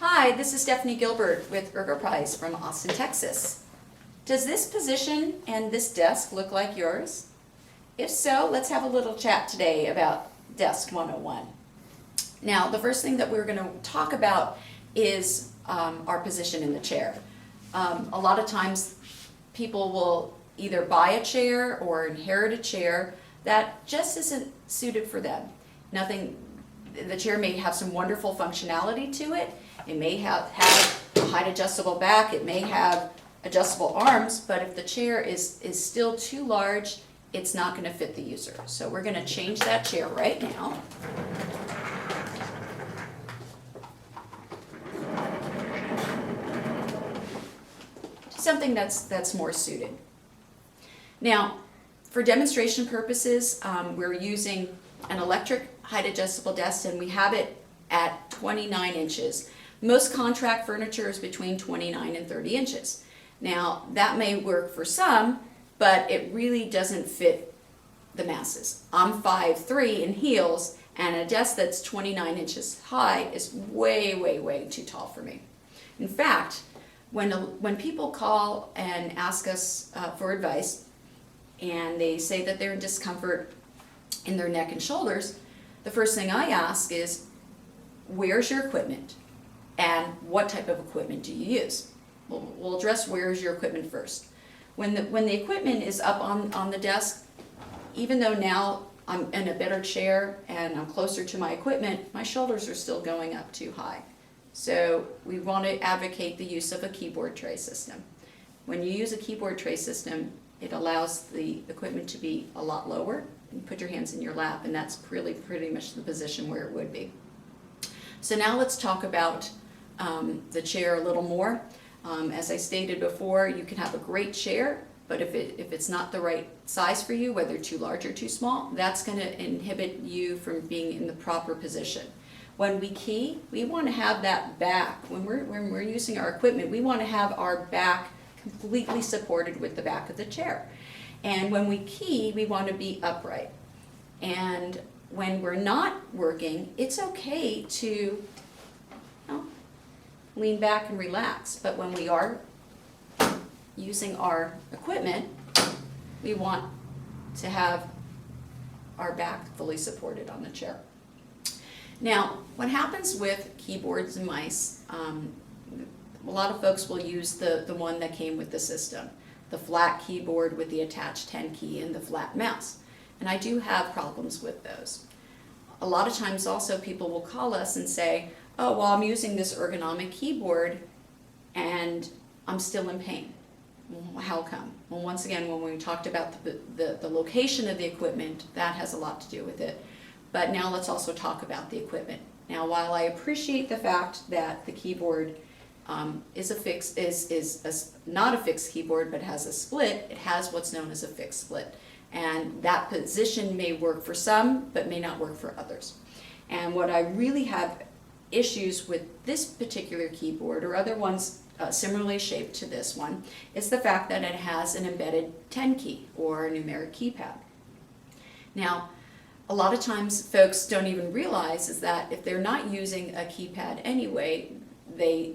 Hi, this is Stephanie Gilbert with Ergoprise from Austin, Texas. Does this position and this desk look like yours? If so, let's have a little chat today about Desk 101. Now, the first thing that we're going to talk about is our position in the chair. A lot of times people will either buy a chair or inherit a chair that just isn't suited for them. The chair may have some wonderful functionality to it. It may have a height adjustable back, it may have adjustable arms, but if the chair is still too large, it's not going to fit the user. So we're going to change that chair right now. To something that's more suited. Now, for demonstration purposes, we're using an electric height adjustable desk, and we have it at 29 inches. Most contract furniture is between 29 and 30 inches. Now, that may work for some, but it really doesn't fit the masses. I'm 5'3" in heels, and a desk that's 29 inches high is way, way, way too tall for me. In fact, when people call and ask us for advice, and they say that they're in discomfort in their neck and shoulders, the first thing I ask is, where's your equipment? And what type of equipment do you use? We'll address where's your equipment first. When the equipment is up on the desk, even though now I'm in a better chair and I'm closer to my equipment, my shoulders are still going up too high. So we want to advocate the use of a keyboard tray system. When you use a keyboard tray system, it allows the equipment to be a lot lower. You put your hands in your lap, and that's really pretty much the position where it would be. So now let's talk about the chair a little more. As I stated before, you can have a great chair, but if it's not the right size for you, whether too large or too small, that's going to inhibit you from being in the proper position. When we key, we want to have that back. When we're using our equipment, we want to have our back completely supported with the back of the chair. And when we key, we want to be upright. And when we're not working, it's okay to lean back and relax. But when we are using our equipment, we want to have our back fully supported on the chair. Now, what happens with keyboards and mice, a lot of folks will use the one that came with the system, the flat keyboard with the attached 10 key and the flat mouse. And I do have problems with those. A lot of times also people will call us and say, oh, well, I'm using this ergonomic keyboard and I'm still in pain. Well, how come? Well, once again, when we talked about the location of the equipment, that has a lot to do with it. But now let's also talk about the equipment. Now, while I appreciate the fact that the keyboard is not a fixed keyboard but has a split, it has what's known as a fixed split. And that position may work for some but may not work for others. And what I really have issues with this particular keyboard or other ones similarly shaped to this one is the fact that it has an embedded 10 key or a numeric keypad. Now, a lot of times folks don't even realize is that if they're not using a keypad anyway, they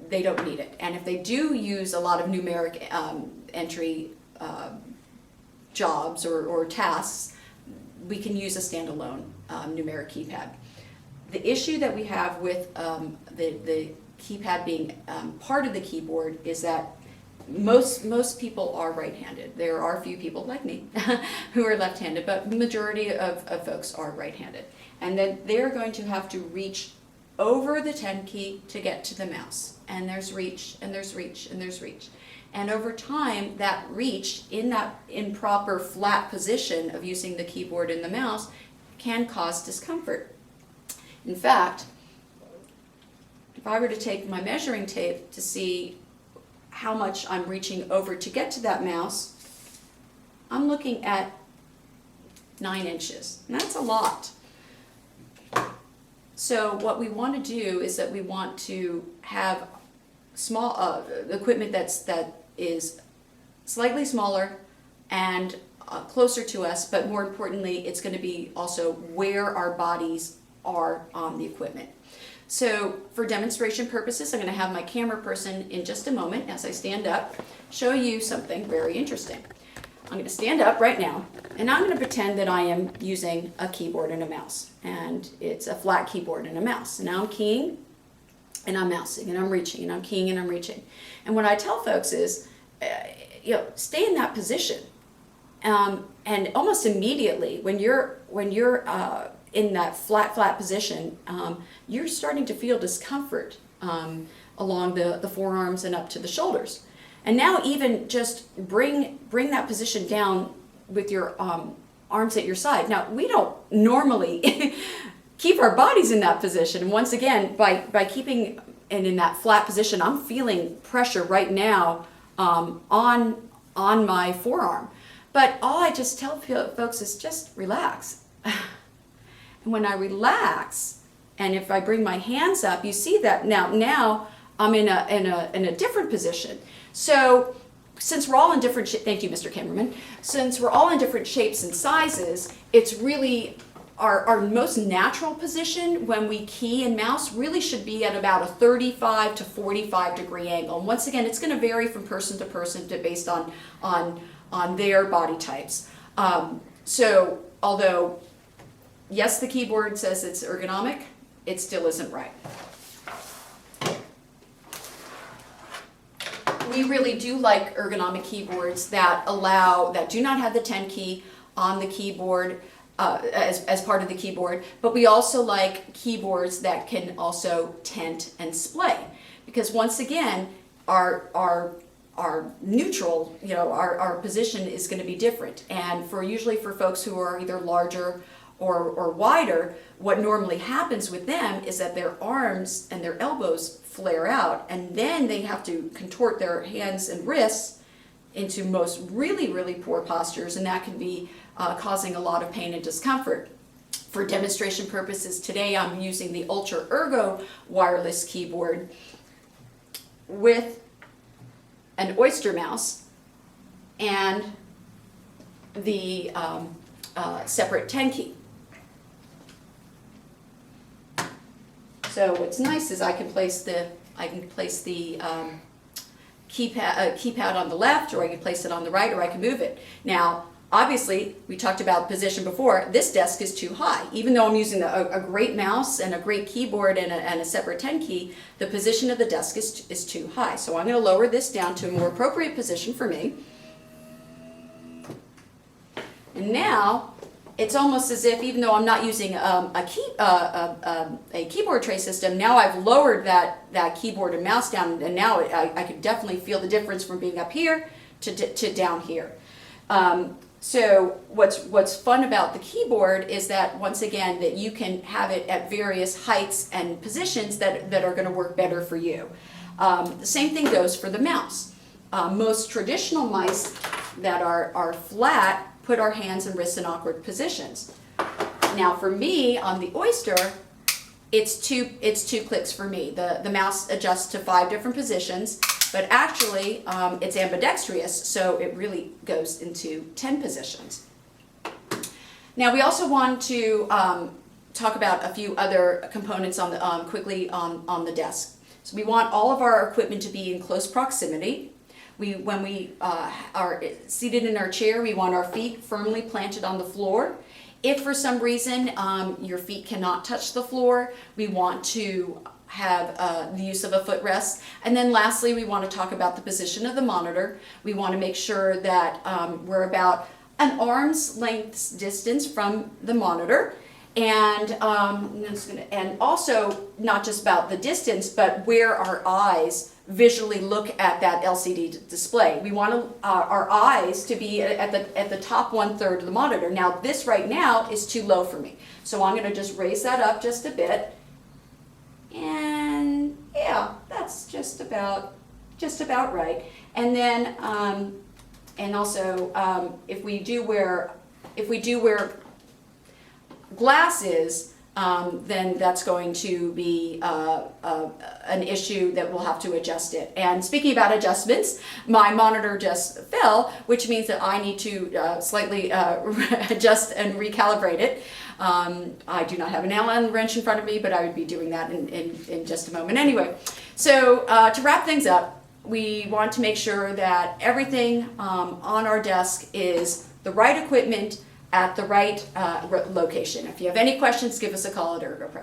don't need it. And if they do use a lot of numeric entry jobs or tasks, we can use a standalone numeric keypad. The issue that we have with the keypad being part of the keyboard is that most people are right-handed. There are a few people like me who are left-handed, but the majority of folks are right-handed. And then they're going to have to reach over the 10 key to get to the mouse. And there's reach, and there's reach, and there's reach. And over time, that reach in that improper flat position of using the keyboard and the mouse can cause discomfort. In fact, if I were to take my measuring tape to see how much I'm reaching over to get to that mouse, I'm looking at 9 inches, and that's a lot. So what we want to do is that we want to have small equipment that is slightly smaller and closer to us, but more importantly, it's going to be also where our bodies are on the equipment. So for demonstration purposes, I'm going to have my camera person in just a moment as I stand up, show you something very interesting. I'm going to stand up right now, and I'm going to pretend that I am using a keyboard and a mouse, and it's a flat keyboard and a mouse. And now I'm keying, and I'm mousing, and I'm reaching, and I'm keying, and I'm reaching. And what I tell folks is, stay in that position, and almost immediately when you're in that flat position, you're starting to feel discomfort along the forearms and up to the shoulders. And now even just bring that position down with your arms at your side. Now, we don't normally keep our bodies in that position. And once again, by keeping it in that flat position, I'm feeling pressure right now on my forearm. But all I just tell folks is just relax. And when I relax, and if I bring my hands up, you see that now I'm in a different position. So since we're all in different thank you, Mr. Cameraman. Since we're all in different shapes and sizes, it's really our most natural position when we key and mouse really should be at about a 35 to 45 degree angle. And once again, it's going to vary from person to person based on their body types. So although yes, the keyboard says it's ergonomic, it still isn't right. We really do like ergonomic keyboards that do not have the 10 key on the keyboard as part of the keyboard, but we also like keyboards that can also tent and splay, because once again, our neutral, our position is going to be different. And usually for folks who are either larger or wider, what normally happens with them is that their arms and their elbows flare out, and then they have to contort their hands and wrists into most really poor postures, and that can be causing a lot of pain and discomfort. For demonstration purposes today, I'm using the Ultra Ergo wireless keyboard with an Oyster mouse and the separate 10 key. So what's nice is I can place the keypad on the left, or I can place it on the right, or I can move it. Now, obviously, we talked about position before. This desk is too high. Even though I'm using a great mouse and a great keyboard and a separate 10 key, the position of the desk is too high. So I'm going to lower this down to a more appropriate position for me. And now, it's almost as if, even though I'm not using a keyboard tray system, now I've lowered that keyboard and mouse down, and now I could definitely feel the difference from being up here to down here. So what's fun about the keyboard is that, once again, that you can have it at various heights and positions that are going to work better for you. The same thing goes for the mouse. Most traditional mice that are flat put our hands and wrists in awkward positions. Now for me, on the Oyster, it's two clicks for me. The mouse adjusts to 5 different positions, but actually it's ambidextrous, so it really goes into 10 positions. Now we also want to talk about a few other components quickly on the desk. So we want all of our equipment to be in close proximity. When we are seated in our chair, we want our feet firmly planted on the floor. If for some reason your feet cannot touch the floor, we want to have the use of a footrest. And then lastly, we want to talk about the position of the monitor. We want to make sure that we're about an arm's length distance from the monitor. And also not just about the distance, but where our eyes visually look at that LCD display. We want our eyes to be at the top 1/3 of the monitor. Now this right now is too low for me, so I'm going to just raise that up just a bit, and yeah, that's just about right. And then and also if we do wear glasses, then that's going to be an issue that we'll have to adjust it. And speaking about adjustments, my monitor just fell, which means that I need to slightly adjust and recalibrate it. I do not have an Allen wrench in front of me, but I would be doing that in just a moment. Anyway, so to wrap things up, we want to make sure that everything on our desk is the right equipment at the right location. If you have any questions, give us a call at Ergoprise.